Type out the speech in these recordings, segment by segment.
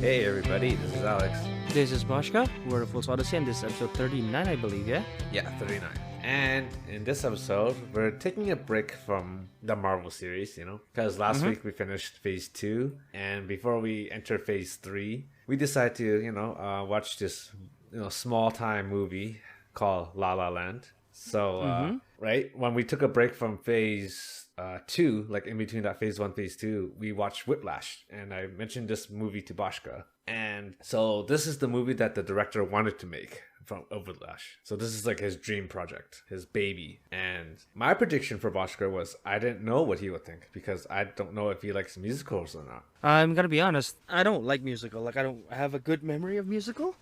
Hey everybody, this is Alex. This is Boshka. We're a Full Odyssey, and this is episode 39, I believe, yeah? Yeah, 39. And in this episode, we're taking a break from the Marvel series, because last week we finished phase 2, and before we enter phase 3, we decided to, watch this, small time movie called La La Land. So, right, when we took a break from phase 2, like in between that phase 1, phase 2, we watched Whiplash, and I mentioned this movie to Boshka. And so this is the movie that the director wanted to make from Whiplash. So this is like his dream project, his baby. And my prediction for Boshka was I didn't know what he would think because I don't know if he likes musicals or not. I'm gonna be honest, I don't like musical. Like, I don't have a good memory of musical.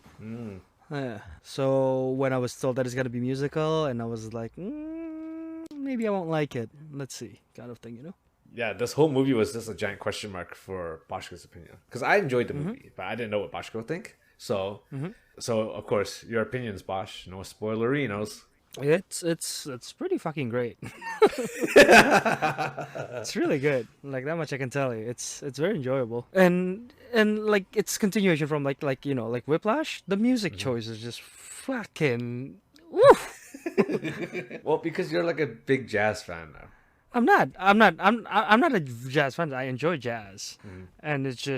So when I was told that it's gonna be musical, and I was like, maybe I won't like it. Let's see, kind of thing. Yeah, this whole movie was just a giant question mark for Boshka's opinion. Because I enjoyed the movie, but I didn't know what Boshka would think. So, of course, your opinions, Bosh. No spoilerinos. It's pretty fucking great. It's really good. Like, that much I can tell you. It's very enjoyable. And like, it's continuation from like Whiplash. The music choice is just fucking woo. Well, because you're like a big jazz fan now. I'm not a jazz fan. I enjoy jazz, and it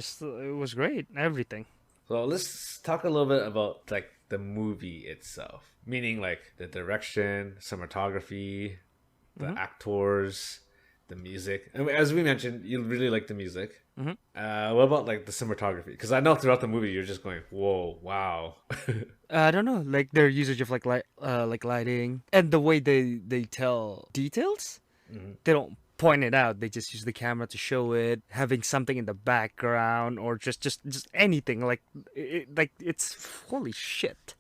was great. Everything. So let's talk a little bit about like the movie itself, meaning like the direction, cinematography, the actors, the music. And as we mentioned, you really like the music. What about like the cinematography? Because I know throughout the movie you're just going, "Whoa, wow." I don't know, like their usage of like lighting and the way they tell details. They don't point it out. They just use the camera to show it, having something in the background, or just anything. Like it's holy shit.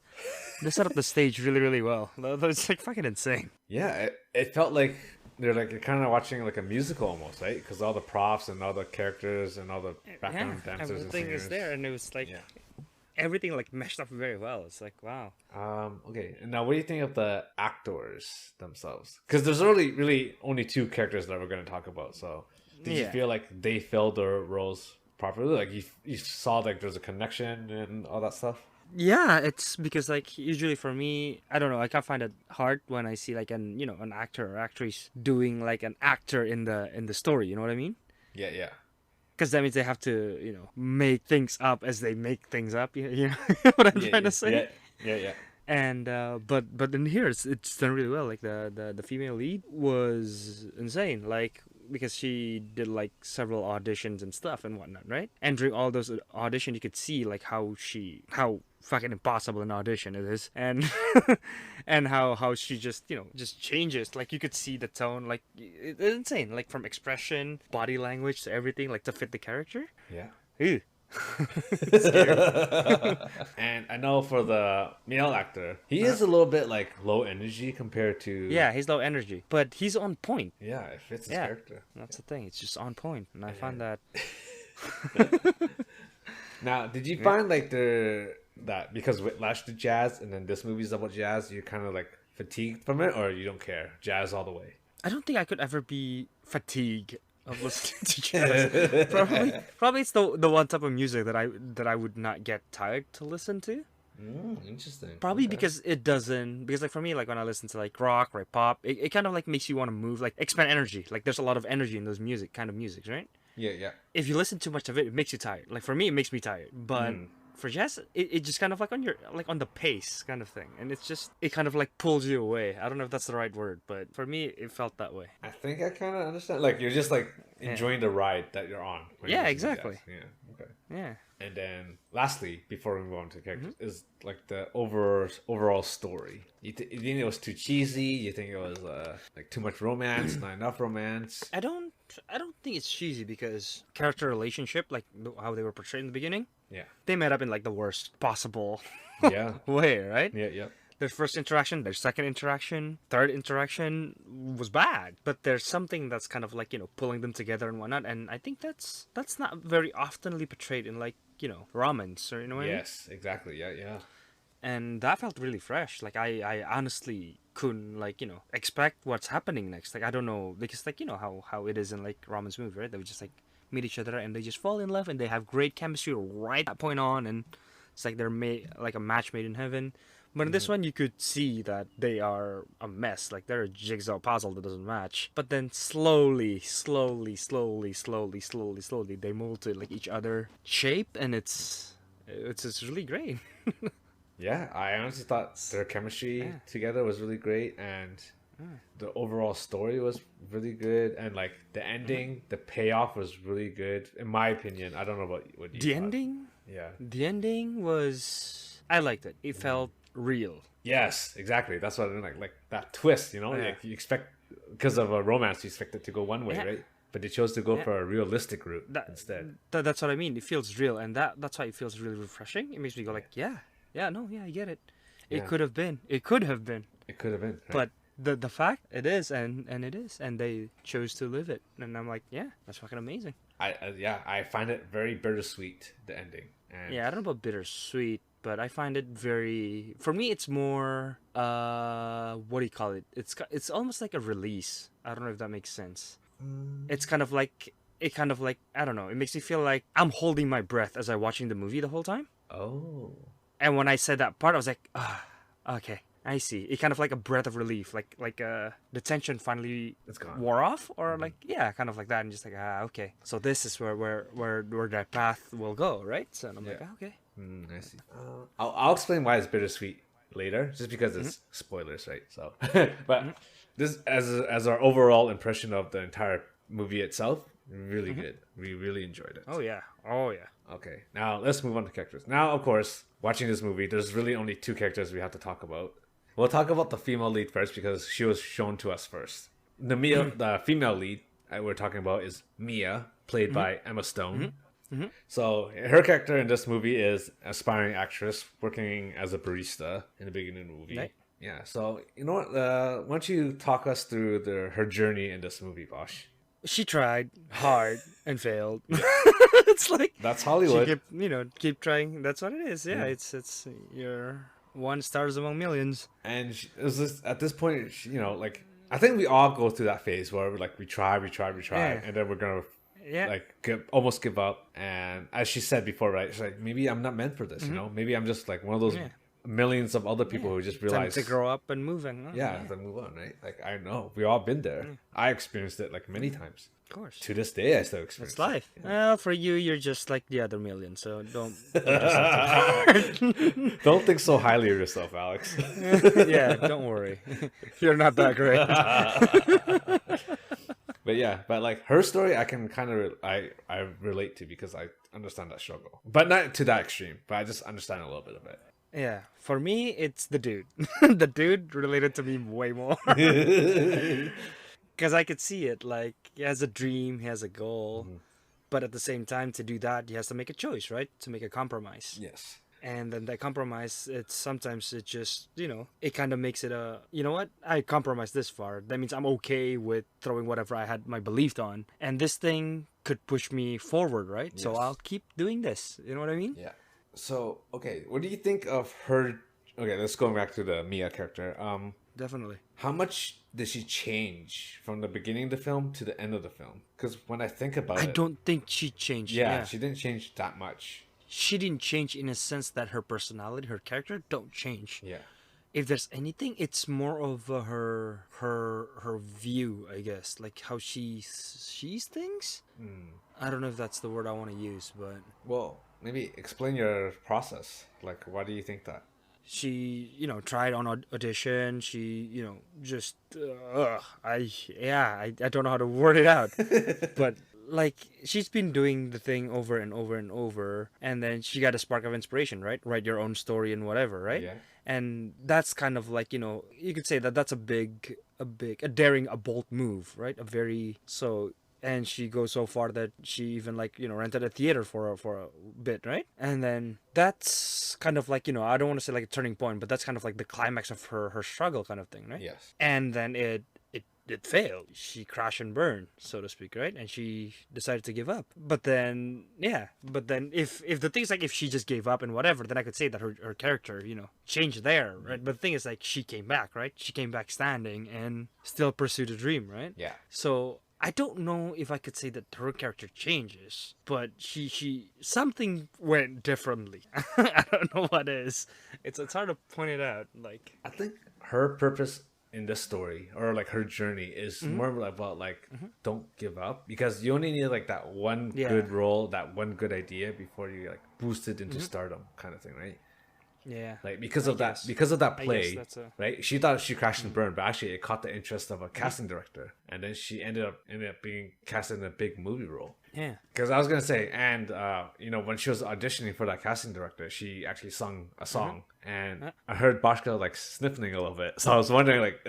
They set up the stage really, really well. It's like fucking insane. Yeah, it felt like you're kind of watching like a musical almost, right? Because all the props and all the characters and all the background dancers and everything singers. is there, and it was like everything like meshed up very well. It's like, wow. Okay, and now what do you think of the actors themselves? Because there's really only two characters that we're going to talk about. So did you feel like they filled their roles properly? Like you saw like there's a connection and all that stuff? Yeah, it's because like usually for me, I don't know, I can't find it hard when I see like an actor or actress doing like an actor in the story. You know what I mean? Yeah. Because that means they have to, make things up as they make things up. You know what I'm trying to say? Yeah. And but in here it's done really well. Like the female lead was insane. Like, because she did like several auditions and stuff and whatnot, right? And during all those auditions, you could see like how fucking impossible an audition it is, and and how she just just changes. Like, you could see the tone, like it's insane, like from expression, body language to everything, like to fit the character. Yeah. Ew. And I know for the male actor, he is a little bit like low energy compared to He's low energy, but he's on point. Yeah, it fits his character. That's the thing, it's just on point, and I find that. Now, did you find like that because Whiplash did jazz and then this movie's about jazz, you're kind of like fatigued from it, or you don't care, jazz all the way? I don't think I could ever be fatigued of listening to jazz. Probably it's the one type of music that I would not get tired to listen to. Interesting. Probably because like for me, like when I listen to like rock or pop, it kind of like makes you want to move, like expend energy. Like there's a lot of energy in those kind of music, right? Yeah. If you listen too much of it, it makes you tired. Like for me, it makes me tired. But for jazz, it just kind of like on the pace kind of thing, and it kind of like pulls you away. I don't know if that's the right word, but for me, it felt that way. I think I kind of understand. Like you're just like enjoying the ride that you're on. Yeah, exactly. Yeah. Okay. Yeah. And then, lastly, before we move on to characters, is like the overall story. You think it was too cheesy? You think it was like too much romance, not enough romance? I don't think it's cheesy, because character relationship, like how they were portrayed in the beginning, they met up in like the worst possible way, right? Yeah. Their first interaction, their second interaction, third interaction was bad, but there's something that's kind of like pulling them together and whatnot, and I think that's not very oftenly portrayed in like romance, or what I mean? Yes, exactly. Yeah. And that felt really fresh. Like I honestly couldn't like expect what's happening next. Like I don't know, because like how it is in like romance movies, right? They would just like meet each other and they just fall in love and they have great chemistry right at that point on, and it's like they're made like a match made in heaven. But in this one, you could see that they are a mess. Like they're a jigsaw puzzle that doesn't match. But then slowly, they mold to like each other shape, and it's really great. Yeah, I honestly thought their chemistry together was really great, and the overall story was really good, and like the ending, the payoff was really good, in my opinion. I don't know about what you The thought. ending, Yeah. the ending was I liked it. It felt real. Yes, exactly. That's what I mean. Like that twist, you know, Yeah. like you expect because of a romance, you expect it to go one way, Yeah. right? But they chose to go Yeah. for a realistic route That, instead. that's what I mean. It feels real, and that's why it feels really refreshing. It makes me go like, yeah, no, yeah, I get it. It Yeah. could have been. It could have been. It could have been, right? But the fact it is, and it is, and they chose to live it, and I'm like, yeah, that's fucking amazing. I find it very bittersweet, the ending. And Yeah, I don't know about bittersweet, but I find it very. For me, it's more. What do you call it? It's almost like a release. I don't know if that makes sense. It's kind of like. It kind of like I don't know. It makes me feel like I'm holding my breath as I'm watching the movie the whole time. oh, And when I said that part, I was like, okay, I see. It kind of like a breath of relief, like the tension finally it's gone. wore off, or like yeah, kind of like that, and just like okay, so this is where that path will go, right? So and I'm like, okay, I see. I'll explain why it's bittersweet later, just because it's spoilers, right? So, but this as our overall impression of the entire movie itself, really good. We really enjoyed it. oh yeah. Okay, now let's move on to characters. Now, of course, watching this movie, there's really only two characters we have to talk about. We'll talk about the female lead first because she was shown to us first. The female lead we're talking about is Mia, played by Emma Stone. So her character in this movie is aspiring actress working as a barista in the beginning of the movie. Right. Yeah. So you know what? Why don't you talk us through her journey in this movie, Bosh? She tried hard and failed. It's like That's she Hollywood. keep trying. That's what it is. Yeah, it's your one stars among millions. And it was just, at this point, like I think we all go through that phase where we try, Yeah. and then we're gonna Yeah. like almost give up. And as she said before, right, she's like, maybe I'm not meant for this. You know, maybe I'm just like one of those Yeah. millions of other people who just Time realize to grow up and move on. Huh? yeah, then move on, right? Like I know we all been there. I experienced it like many times. Of course. To this day, I still experience It's life. it. Well, for you, you're just like the other million, so don't. Don't think so highly of yourself, Alex. Yeah, don't worry. You're not that great. But yeah, but like her story, I can kind of I relate to because I understand that struggle, but not to that extreme. But I just understand a little bit of it. Yeah, for me, it's the dude. The dude related to me way more. Because I could see it. Like, he has a dream, he has a goal. But at the same time, to do that, he has to make a choice, right? To make a compromise. Yes. And then that compromise, sometimes it just, it kind of makes it you know what? I compromised this far. That means I'm okay with throwing whatever I had my belief on. And this thing could push me forward, right? So Yes. I'll keep doing this. You know what I mean? Yeah. So okay, what do you think of her? Okay, let's go back to the Mia character. Definitely. How much did she change from the beginning of the film to the end of the film? Because when I think about I it, don't think she changed. yeah, she didn't change that much. She didn't change in a sense that her personality, her character don't change. Yeah. If there's anything, it's more of her view, I guess, like how she sees things. I don't know if that's the word I want to use, but Well, maybe explain your process. Like, why do you think that? she, tried on audition. She, just I don't know how to word it out, but like she's been doing the thing over and over and over, and then she got a spark of inspiration, right? Write your own story and whatever, right? Yeah. And that's kind of like, you could say that that's a daring, a bold move, right? And she goes so far that she even rented a theater for a bit, right? And then that's kind of like, I don't want to say like a turning point, but that's kind of like the climax of her struggle kind of thing, right? Yes. And then it failed. She crashed and burned, so to speak, right? And she decided to give up. But then if the thing is like if she just gave up and whatever, then I could say that her character, changed there, right? But the thing is like she came back, right? She came back standing and still pursued a dream, right? Yeah. So I don't know if I could say that her character changes, but she something went differently. I don't know what it is. It's hard to point it out. Like, I think her purpose in this story, or like her journey, is mm-hmm, more about like don't give up, because you only need like that one yeah, good role, that one good idea before you like boost it into mm-hmm, stardom, kind of thing, right? yeah. Like I because of that guess play, that's a. right? She thought she crashed and Mm-hmm, burned, but actually it caught the interest of a mm-hmm, casting director, and then she ended up being cast in a big movie role. yeah. Because I was gonna say, and when she was auditioning for that casting director, she actually sung a Mm-hmm. song, and I heard Boshka like sniffling a little bit. So I was wondering, like,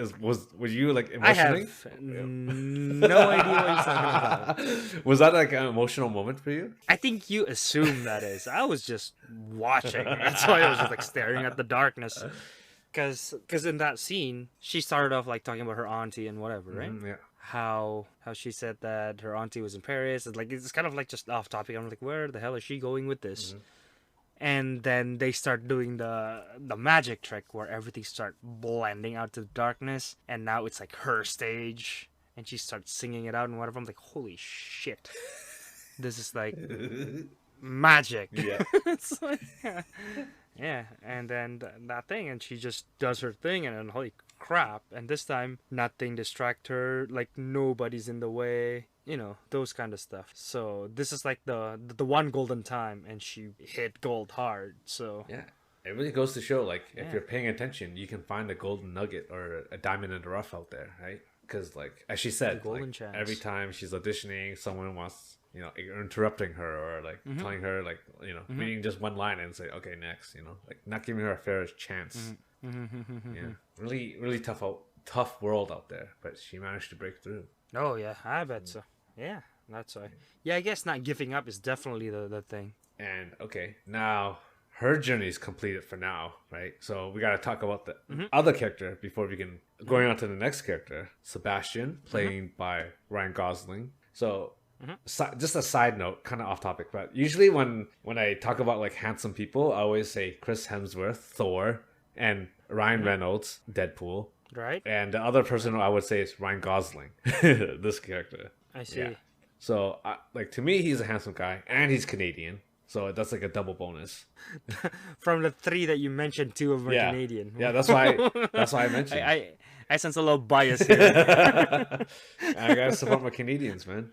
were you like I have emotioning? no idea what you're talking about. Was that like an emotional moment for you? I think you assume that is. I was just watching. That's why I was just like staring at the darkness. Cause in that scene, she started off like talking about her auntie and whatever, right? Yeah. How she said that her auntie was in Paris. It's like it's kind of like just off topic. I'm like, where the hell is she going with this? And then they start doing the magic trick where everything start blending out to the darkness, and now it's like her stage, and she starts singing it out and whatever. I'm like, holy shit, this is like magic. Yeah. It's like, yeah, and then that thing, and she just does her thing, and then holy crap! And this time, nothing distract her. Like nobody's in the way. You know, those kind of stuff. So this is like the one golden time, and she hit gold hard. So Yeah. It really goes to show, like, if yeah, you're paying attention, you can find a golden nugget or a diamond in the rough out there, right? Because, like, as she the said, golden like, chance. every time she's auditioning, someone wants, interrupting her, or like telling her, like, reading just one line and say, okay, next, like not giving her a fair chance. Yeah, really, really tough world out there, but she managed to break through. Oh yeah, I bet so. Yeah, that's why. Yeah, I guess not giving up is definitely the thing. And okay, now her journey is completed for now, right? So we got to talk about the other character before we can going on to the next character, Sebastian, played by Ryan Gosling. So just a side note, kind of off topic, but usually when I talk about like handsome people, I always say Chris Hemsworth, Thor, and Ryan Reynolds, Deadpool. Right? And the other person I would say is Ryan Gosling, this character. I see. Yeah. So, like, to me, he's a handsome guy, and he's Canadian. So that's like a double bonus. From the three that you mentioned, two of them are Canadian. Yeah, that's why I mentioned. I sense a little bias here. I gotta support my Canadians, man.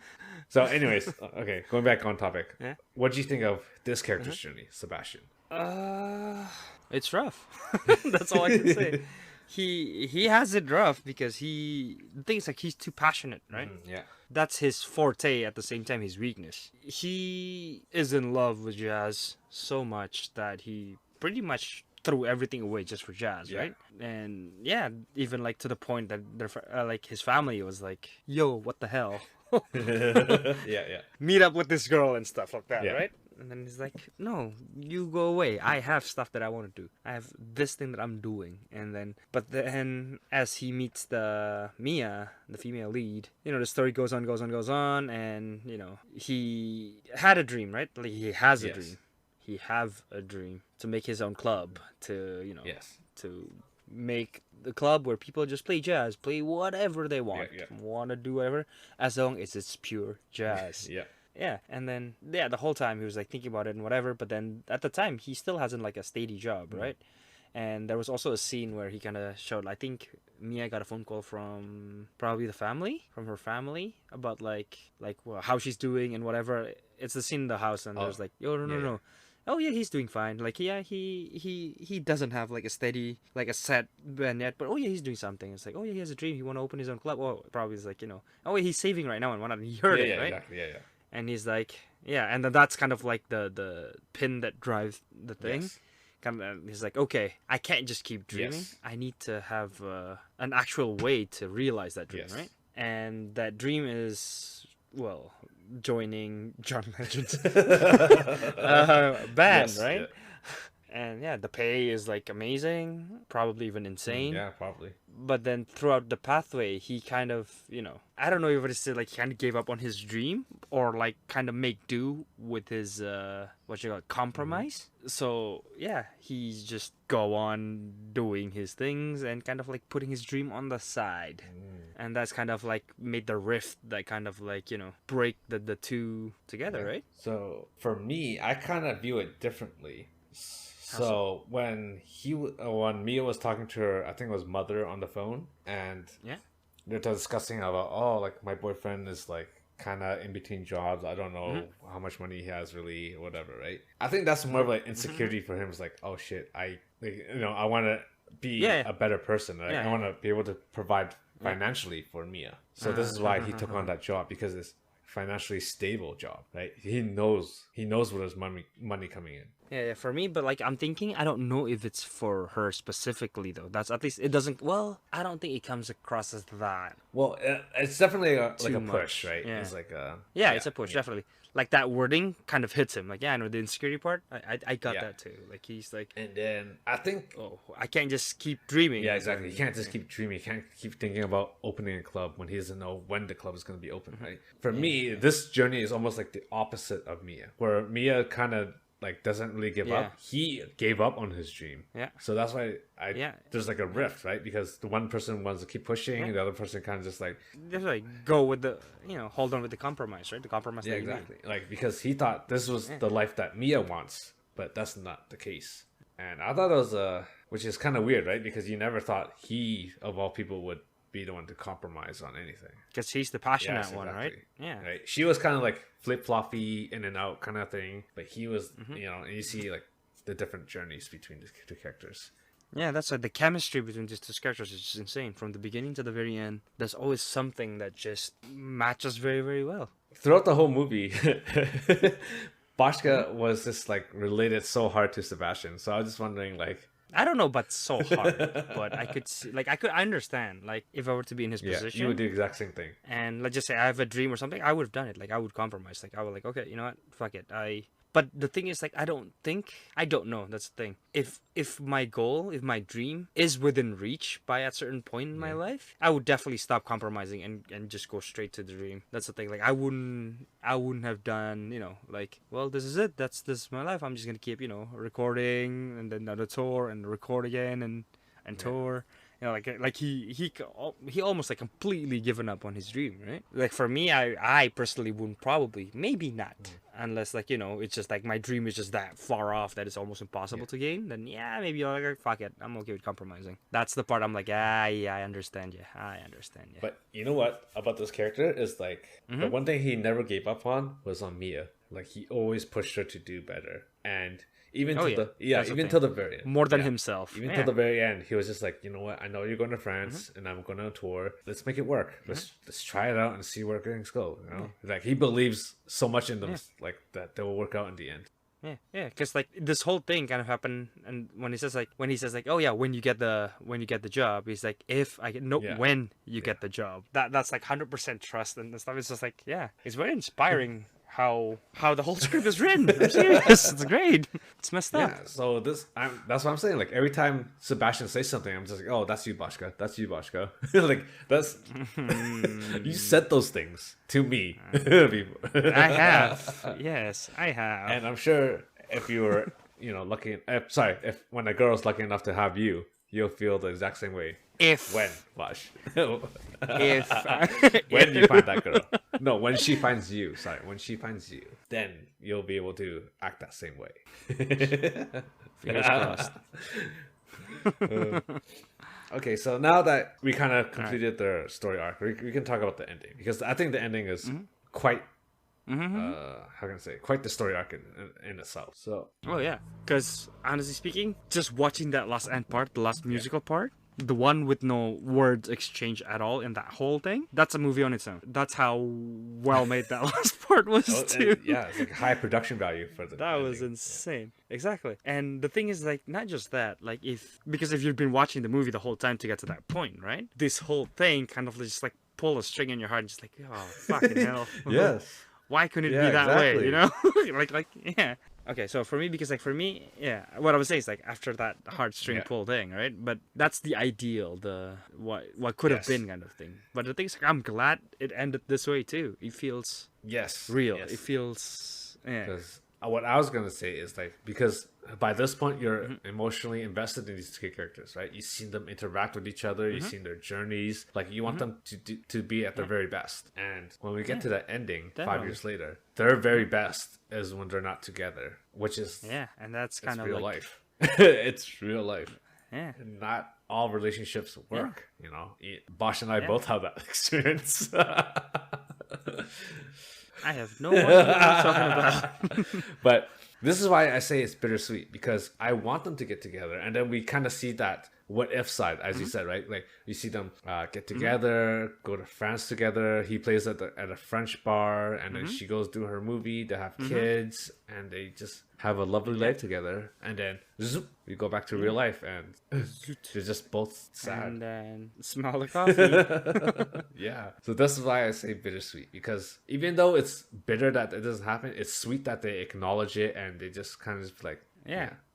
So, anyways, okay, going back on topic. Yeah? What do you think of this character's journey, Sebastian? It's rough. That's all I can say. He has it rough because the thing is like he's too passionate, right? Yeah. That's his forte, at the same time his weakness. He is in love with jazz so much that he pretty much threw everything away just for jazz, right? And yeah, even like to the point that like his family was like, "Yo, what the hell? Yeah. Meet up with this girl and stuff like that," Yeah. right? And then he's like, "No, you go away. I have stuff that I want to do. I have this thing that I'm doing." And then, but then as he meets the Mia, the female lead, the story goes on, and he had a dream, right? Like he has a dream. He have a dream to make his own club, to to make the club where people just play jazz, play whatever they want, want to do whatever, as long as it's pure jazz. Yeah, and then the whole time he was like thinking about it and whatever, but then at the time he still hasn't like a steady job, right? And there was also a scene where he kind of showed, I think Mia got a phone call from probably from her family, about like well, how she's doing and whatever. It's the scene in the house, and there's like, "Yo, no. Oh yeah, he's doing fine. Like he doesn't have like a steady, like a set band yet, but oh yeah, he's doing something." It's like, oh yeah, he has a dream. He want to open his own club. Oh, probably is like, oh yeah, he's saving right now and whatnot. He heard it, right? Exactly. Yeah. And he's like, yeah, and then that's kind of like the pin that drives the thing. Yes. Kind of, he's like, okay, I can't just keep dreaming. Yes. I need to have an actual way to realize that dream, right? And that dream is, well, joining John Legend's band, right? Yeah. And yeah, the pay is like amazing, probably even insane. Yeah, probably. But then throughout the pathway, he kind of, I don't know if it's like he kind of gave up on his dream, or like kind of make do with his compromise. So yeah, he's just go on doing his things and kind of like putting his dream on the side. and that's kind of like made the rift that kind of like break the two together, right? So for me, I kind of view it differently. How so? So when Mia was talking to her, I think it was mother on the phone, and Yeah. they're discussing about, oh, like my boyfriend is like kind of in between jobs. I don't know how much money he has really, or whatever, right? I think that's more of like insecurity for him. It's like, oh shit, I want to be Yeah. a better person, right? I Yeah. want to be able to provide Yeah. financially for Mia. So this is why he took on that job, because it's financially stable job, right? He knows where there's money coming in. Yeah, for me, but like I'm thinking, I don't know if it's for her specifically though. That's at least it doesn't. Well, I don't think it comes across as that Well, it's definitely like too a push, much. right? Yeah, It's like yeah, it's a push definitely. Like that wording kind of hits him. Like yeah, I know the insecurity part. I got Yeah. that too. Like he's like, And then I think, oh, I can't just keep dreaming. yeah, exactly. You can't just keep dreaming. You can't keep thinking about opening a club when he doesn't know when the club is going to be open, right? For me, this journey is almost like the opposite of Mia, where Mia kind of like doesn't really give up. He gave up on his dream. Yeah. So that's why Yeah. there's like a rift, right? Because the one person wants to keep pushing, and the other person kind of just like, Just like go with the hold on with the compromise, right? The compromise. yeah, that you made. exactly. Like because he thought this was the life that Mia wants, but that's not the case. And I thought it was which is kind of weird, right? Because you never thought he, of all people, would be the one to compromise on anything. Because he's the passionate Yes, one, right? Yeah. Right. She was kind of like flip floppy, in and out kind of thing, but he was, and you see like the different journeys between the two characters. Yeah, that's like the chemistry between these two characters is just insane. From the beginning to the very end, there's always something that just matches very, very well. Throughout the whole movie, Boschka was just like related so hard to Sebastian. So I was just wondering, like, I don't know about so hard, but I could see, like, I understand, like, if I were to be in his position. you would do the exact same thing. And let's just say I have a dream or something, I would have done it. Like, I would compromise. Like, I would like, okay, you know what? Fuck it. But the thing is, like, I don't know. That's the thing. If my goal, if my dream is within reach by a certain point in my life, I would definitely stop compromising and just go straight to the dream. That's the thing. Like, I wouldn't have done, like, well, this is it. This is my life. I'm just gonna keep, recording and then another tour and record again and tour. Like he almost like completely given up on his dream, right? Like for me, I personally wouldn't probably, maybe not, unless like it's just like my dream is just that far off that it's almost impossible to gain. Then yeah, maybe I'll like fuck it, I'm okay with compromising. That's the part I'm like yeah, I understand you. But you know what about this character is like the one thing he never gave up on was on Mia. Like he always pushed her to do better, and even till the very end. More than himself. Even till the very end, he was just like, you know what? I know you're going to France, and I'm going on tour. Let's make it work. Let's try it out and see where things go. Like he believes so much in them, like that they will work out in the end. Yeah, because like this whole thing kind of happened, and when he says like, oh yeah, when you get the job, he's like, if I get when you get the job, that's like 100% trust and stuff. It's just like it's very inspiring. How the whole script is written. I'm serious. It's great. It's messed up. Yeah, so that's what I'm saying. Like every time Sebastian says something, I'm just like, oh, that's you, Boschka. That's you, Boschka. Like that's you said those things to me before. I have. Yes, I have. And I'm sure if you were, if when a girl's lucky enough to have you, you'll feel the exact same way. When Bosh. If when you find that girl. No, when she finds you. Sorry, when she finds you, then you'll be able to act that same way. Fingers crossed. Okay, so now that we kind of completed the story arc, we can talk about the ending, because I think the ending is quite how can I say, quite the story arc in itself. So yeah, because honestly speaking, just watching that last end part, the last musical part, the one with no words exchange at all in that whole thing, that's a movie on its own. That's how well made that last part was too. It's like high production value for the that ending. was insane. Exactly. And the thing is, like, not just that, like, because if you've been watching the movie the whole time to get to that point, right, this whole thing kind of just like pull a string in your heart and just like, oh fucking hell. Yes. Why couldn't it be that way, like yeah. Okay, so for me, what I was saying is like after that heartstring pull thing, right? But that's the ideal, the what could have been kind of thing. But the thing is, like, I'm glad it ended this way too. It feels real. Yes. It feels what I was gonna say is like, because by this point you're emotionally invested in these two characters, right? You've seen them interact with each other, you've seen their journeys, like you want them to be at their very best. And when we get to that ending, 5 years later, their very best is when they're not together, which is and that's it's kind of real like life. It's real life. yeah. Not all relationships work, you know. Bosh and I both have that experience. I have no idea what you're talking about. But this is why I say it's bittersweet, because I want them to get together, and then we kind of see that what if side, as you said, right? Like you see them get together, go to France together. He plays at a French bar, and then she goes do her movie. They have kids, and they just have a lovely life together. And then zoop, we go back to real life, and they're just both sad. And then smell the coffee. Yeah. So this is why I say bittersweet, because even though it's bitter that it doesn't happen, it's sweet that they acknowledge it and they just kind of like,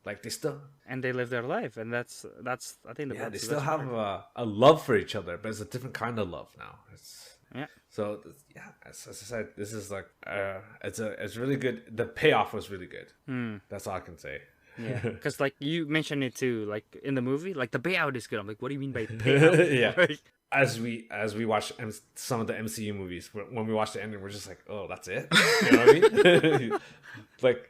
like they still, and they live their life, and that's I think they that's still the best have part. a love for each other, but it's a different kind of love now. So as I said, this is like it's really good. The payoff was really good. That's all I can say. Yeah, because like you mentioned it too, like in the movie, like the payout is good. I'm like, what do you mean by payout? Yeah. Like, As we watch some of the MCU movies, when we watch the ending, we're just like, oh, that's it. You know what I mean? Like,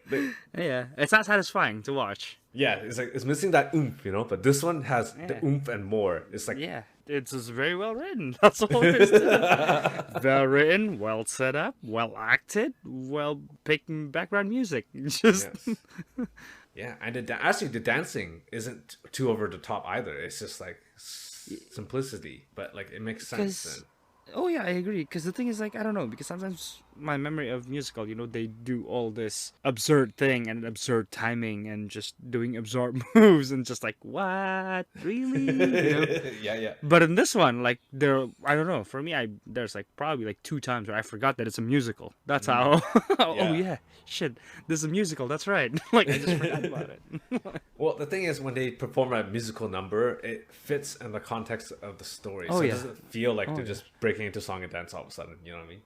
yeah, it's not satisfying to watch. yeah, it's like it's missing that oomph, you know. But this one has the oomph and more. It's like, Yeah, it's just very well written. That's all there is to it. Well written, well set up, well acted, well picked background music. Just yes. Yeah, and actually the dancing isn't too over the top either. It's just like simplicity, but like it makes sense. Then. oh yeah, I agree. Because the thing is, like, I don't know, because sometimes my memory of musical, they do all this absurd thing and absurd timing and just doing absurd moves and just like, what, really? Yeah. But in this one, like, I don't know. For me, there's like probably like 2 times where I forgot that it's a musical. That's how. Oh yeah, shit, this is a musical. That's right. Like I just forgot about it. Well, the thing is, when they perform a musical number, it fits in the context of the story, so it doesn't feel like they're just breaking into song and dance all of a sudden. You know what I mean?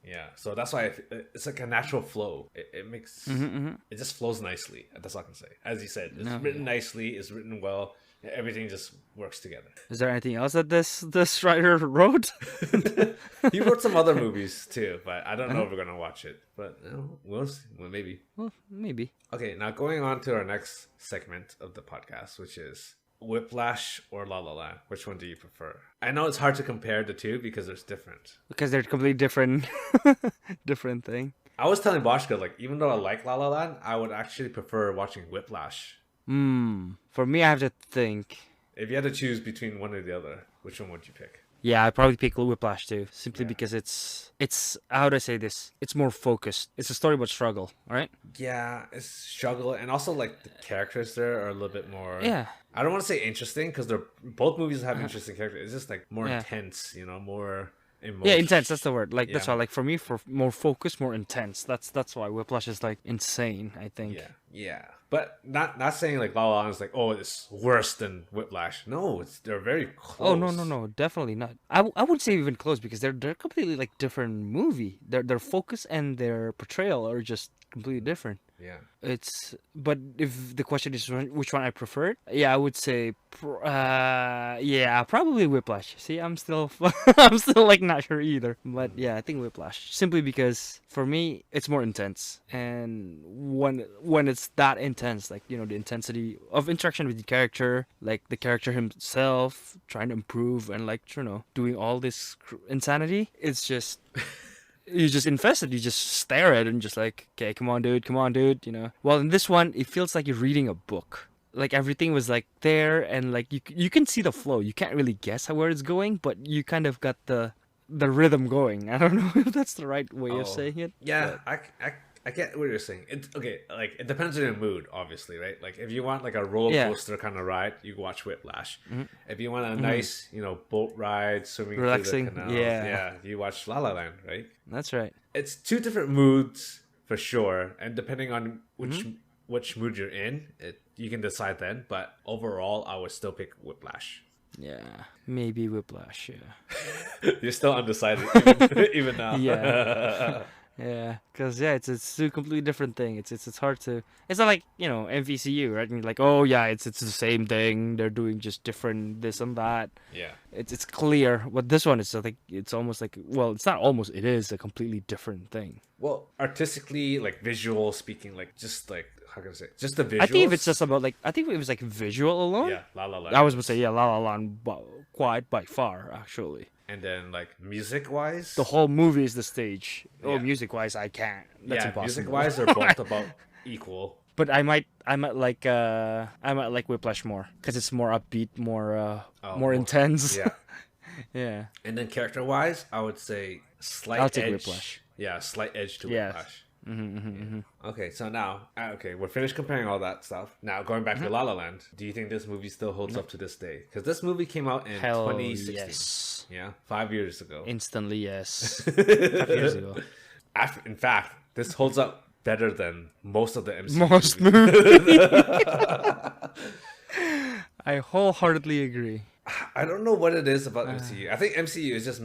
Yeah, so that's why it's like a natural flow. It makes it just flows nicely. That's all I can say. As you said, it's written nicely. It's written well. Everything just works together. Is there anything else that this writer wrote? He wrote some other movies too, but I don't know if we're gonna watch it. But we'll see. Well, maybe. Well, maybe. Okay, now going on to our next segment of the podcast, which is Whiplash or La La Land. Which one do you prefer? I know it's hard to compare the two because there's different. Because they're completely different, different thing. I was telling Boshka, like, even though I like La La Land, I would actually prefer watching Whiplash. For me, I have to think. If you had to choose between one or the other, which one would you pick? Yeah, I'd probably pick Whiplash too, simply because it's how do I say this? It's more focused. It's a story about struggle, all right? Yeah, it's struggle, and also like the characters there are a little bit more. Yeah. I don't want to say interesting because they're both movies have interesting characters. It's just like more intense, more emotional. Yeah, intense. That's the word. Like that's why. Like for me, for more focused, more intense. That's why Whiplash is like insane. I think. Yeah. But not saying like La La Land is like, oh, it's worse than Whiplash. No, they're very close. Oh no, definitely not. I wouldn't say even close because they're completely like different movie. Their focus and their portrayal are just completely different. Yeah. But if the question is which one I preferred, I would say, probably Whiplash. See, I'm still like not sure either. But I think Whiplash simply because for me it's more intense, and when it's that intense, like the intensity of interaction with the character, like the character himself trying to improve and like doing all this insanity, it's just. You just invested, you just stare at it and just like, okay, come on, dude. Well, in this one, it feels like you're reading a book. Like everything was like there, and like you can see the flow. You can't really guess where it's going, but you kind of got the rhythm going. I don't know if that's the right way of saying it. Yeah, I get what you're saying. It's okay. Like it depends on your mood, obviously, right? Like if you want like a roller coaster kind of ride, you watch Whiplash. If you want a nice, boat ride, swimming relaxing, through the canals, you watch La La Land, right? That's right. It's two different moods for sure, and depending on which mood you're in, you can decide then. But overall, I would still pick Whiplash. Yeah, maybe Whiplash. Yeah. You're still undecided even now. Yeah. Yeah, because it's a completely different thing. It's hard to. It's not like MVCU, right? And you're like, oh yeah, it's the same thing. They're doing just different this and that. Yeah. It's clear. But this one is like it's almost like, well, it's not almost. It is a completely different thing. Well, artistically, like visual speaking, like just like how can I say, just the visuals. I think if it's just about like, I think if it was like visual alone. yeah, La La Land. I was gonna say, yeah, La La Land, quite by far actually. And then like music wise, The whole movie is the stage. Oh, Yeah. music wise, I can't. That's impossible. music wise, they're both about equal. But I might like Whiplash more because it's more upbeat, more more intense. Yeah. Yeah. And then character wise, I would say slight I'll take edge. Whiplash. Yeah, slight edge to Yes. Whiplash. Okay, so now, we're finished comparing all that stuff. Now, going back to La La Land, do you think this movie still holds up to this day? Because this movie came out in Hell 2016. yes. Yeah, 5 years ago. Instantly yes. 5 years ago. In fact, this holds up better than most of the MCU Most movies. I wholeheartedly agree. I don't know what it is about MCU. I think MCU is just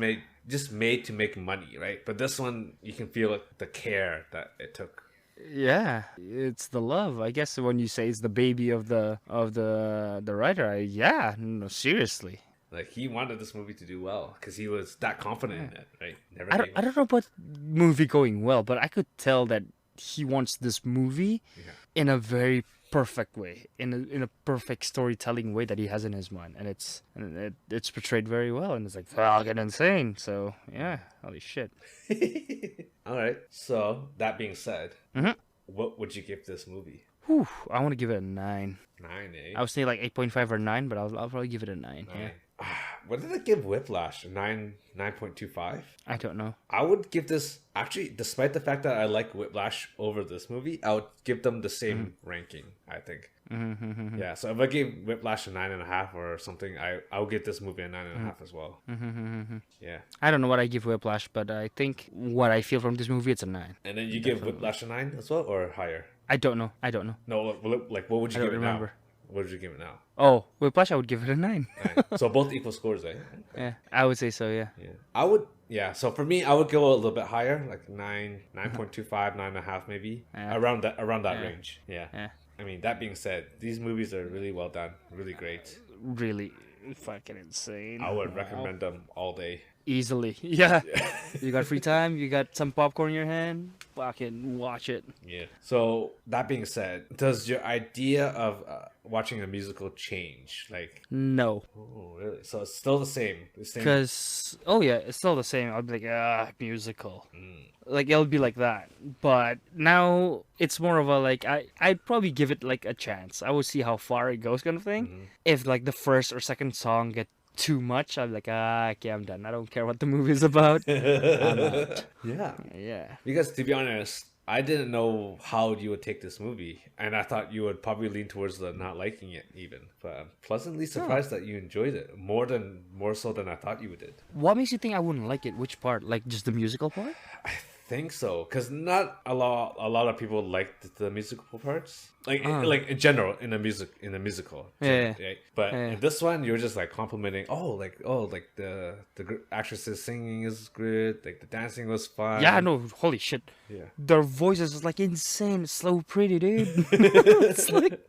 made to make money, right? But this one, you can feel the care that it took. Yeah, it's the love. I guess when you say it's the baby of the writer, yeah, no, seriously. Like he wanted this movie to do well because he was that confident in it, right? Never gave I don't know about movie going well, but I could tell that he wants this movie in a very perfect way, in a perfect storytelling way that he has in his mind, and it's portrayed very well, and it's like fucking insane. So yeah, holy shit. All right. So that being said, what would you give this movie? Whew, I want to give it a 9. 9, eh? I would say like 8.5 or 9, but I'll probably give it a 9. Yeah. What did I give Whiplash? 9.25? I don't know. I would give this, actually, despite the fact that I like Whiplash over this movie, I would give them the same ranking, I think. Yeah, so if I gave Whiplash a 9.5 or something, I would give this movie a 9.5 as well. Yeah. I don't know what I give Whiplash, but I think what I feel from this movie, it's a 9. And then you give Whiplash a 9 as well, or higher? I don't know. No, like, what would you I give don't it remember. now? What would you give it now? Oh, Whiplash, I would give it a 9. 9. So both equal scores, eh? Yeah, I would say so, yeah. Yeah. I would, so for me, I would go a little bit higher, like 9.25, 9.5 maybe. Yeah. Around that range. Yeah. Yeah. I mean, that being said, these movies are really well done, really great. Really fucking insane. I would recommend them all day. Easily. Yeah. You got free time, you got some popcorn in your hand, fucking watch it. Yeah. So that being said, does your idea of watching a musical change? Like, No. oh, really? So it's still the same. Because, oh yeah, it's still the same. I'll be like, musical. Like, it'll be like that. But now, it's more of a, like, I'd probably give it, like, a chance. I would see how far it goes kind of thing. If, like, the first or second song get too much, I'm like, okay, I'm done. I don't care what the movie's about. I'm out. Yeah. Yeah. Because to be honest, I didn't know how you would take this movie, and I thought you would probably lean towards the not liking it even. But I'm pleasantly surprised that you enjoyed it more so than I thought you did. What makes you think I wouldn't like it? Which part? Like, just the musical part? I think so, because not a lot of people liked the musical parts, like in general in the musical. Yeah. Right? But in this one, you're just like complimenting. The actresses singing is good. Like the dancing was fun. Yeah, no, holy shit. Yeah. Their voices is like insane. It's so pretty, dude. It's like,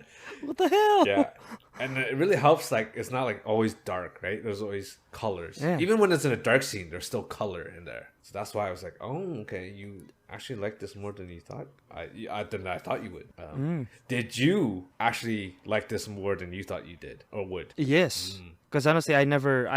what the hell? Yeah. And it really helps, like, it's not, like, always dark, right? There's always colors. Yeah. Even when it's in a dark scene, there's still color in there. So that's why I was like, oh, okay, you actually like this more than you thought. Than I thought you would. Did you actually like this more than you thought you did or would? Yes. Because honestly, I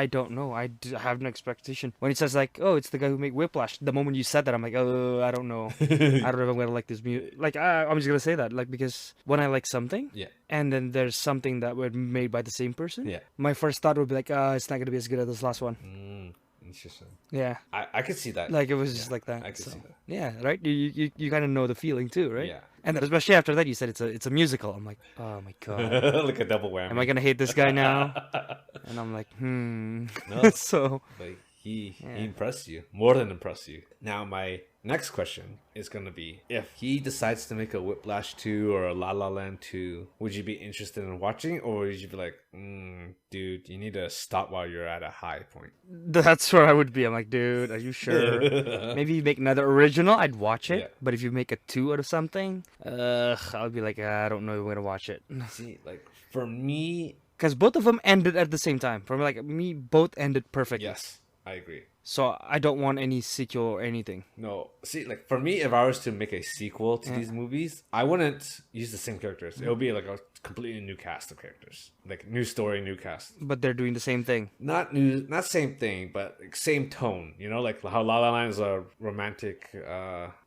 don't know. Have no expectation. When it says like, oh, it's the guy who made Whiplash, the moment you said that, I'm like, oh, I don't know. I don't know if I'm going to like this music. Like, I'm just going to say that. Like, because when I like something, and then there's something that was made by the same person, my first thought would be like, it's not going to be as good as this last one. Interesting. Yeah. I could see that. Like, it was just like that. I could see that. Yeah, right? You kind of know the feeling too, right? Yeah. And then especially after that, you said it's a musical. I'm like, oh my god. Like a double whammy. Am I gonna hate this guy now? And I'm like, No. So But He impressed you. More than impressed you. Now, my next question is going to be, if he decides to make a Whiplash 2 or a La La Land 2, would you be interested in watching, or would you be like, dude, you need to stop while you're at a high point? That's where I would be. I'm like, dude, are you sure? Maybe you make another original, I'd watch it. Yeah. But if you make a 2 out of something, I'll be like, I don't know if I'm going to watch it. See, like, for me... Because both of them ended at the same time. For me, like, both ended perfectly. Yes, I agree. So I don't want any sequel or anything. No, see, like, for me, if I was to make a sequel to these movies, I wouldn't use the same characters. It would be like a completely new cast of characters, like new story, new cast. But they're doing the same thing. Not new, not same thing, but like same tone. You know, like how La La Land is a romantic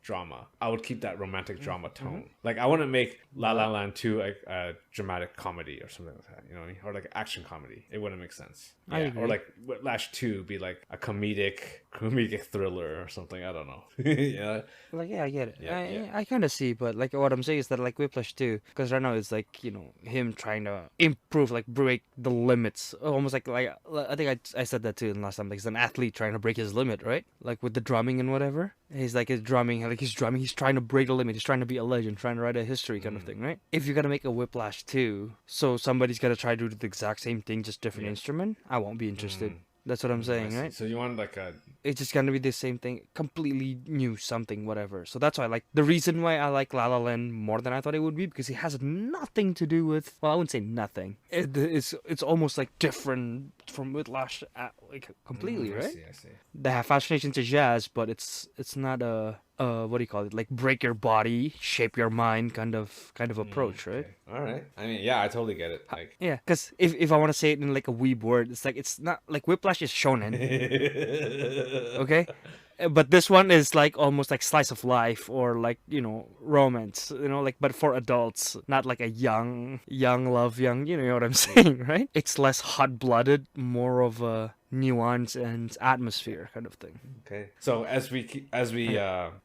drama. I would keep that romantic drama tone. Like, I wouldn't make La La Land 2 a dramatic comedy or something like that. You know what I mean? Or like action comedy. It wouldn't make sense. I agree. Or like Whiplash 2 be like a comedic thriller or something. I don't know. Yeah. Like, yeah, I get it. Yeah, I kind of see, but like what I'm saying is that like Whiplash 2, because right now it's like, you know, him trying to improve, like break the limits. Almost like I think I said that too last time. Like, he's an athlete trying to break his limit, right? Like with the drumming and whatever. He's drumming. He's trying to break the limit. He's trying to be a legend, trying to write a history kind of thing, right? If you're gonna make a Whiplash 2, so somebody's gonna try to do the exact same thing, just different instrument, I won't be interested. That's what I'm saying, right? So you want like a... It's just gonna be the same thing, completely new something, whatever. So that's why, like, the reason why I like La La Land more than I thought it would be, because it has nothing to do with, well, I wouldn't say nothing. It's almost like different from Whiplash, like completely, right? I see. They have fascination to jazz, but it's not a what do you call it? Like break your body, shape your mind kind of approach, right? Okay. All right. I mean, yeah, I totally get it. Like, Yeah, because if I want to say it in like a weeb word, it's like, it's not like Whiplash is shonen, okay? But this one is like almost like slice of life, or like, you know, romance, you know, like, but for adults, not like a young love, you know what I'm saying, right? It's less hot-blooded, more of a nuance and atmosphere kind of thing. okay. So as we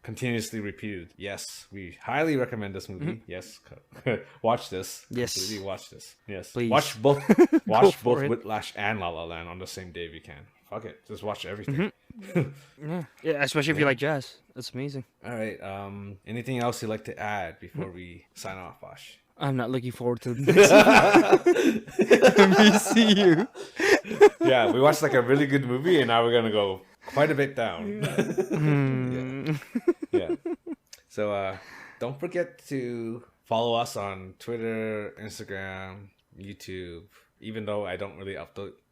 continuously repeated, yes, we highly recommend this movie. Yes, watch this. Yes. Completely watch this. Yes, Please. watch both. Go Watch for both it. Whiplash and La La Land on the same day if you can. Fuck it, just watch everything. Yeah, especially if you like jazz. That's amazing. All right. Anything else you'd like to add before we sign off, Bosh? I'm not looking forward to this. Let me see you. Yeah, we watched like a really good movie, and now we're gonna go quite a bit down. Yeah. So don't forget to follow us on Twitter, Instagram, YouTube. Even though I don't really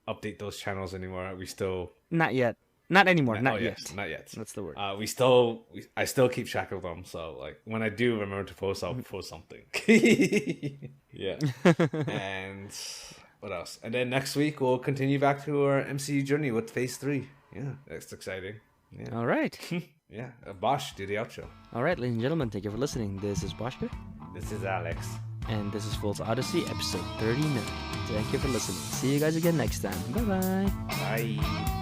update those channels anymore, we still... Not yet. Not anymore. Not yet. Yes, not yet. That's the word. I still keep track of them. So like when I do remember to post, I'll post something. Yeah. And what else? And then next week we'll continue back to our MCU journey with Phase 3. Yeah, that's exciting. Yeah. All right. Yeah. Bosh, do the outro. All right, ladies and gentlemen, thank you for listening. This is Boshka. This is Alex. And this is Full's Odyssey, episode 39. Thank you for listening. See you guys again next time. Bye-bye. Bye.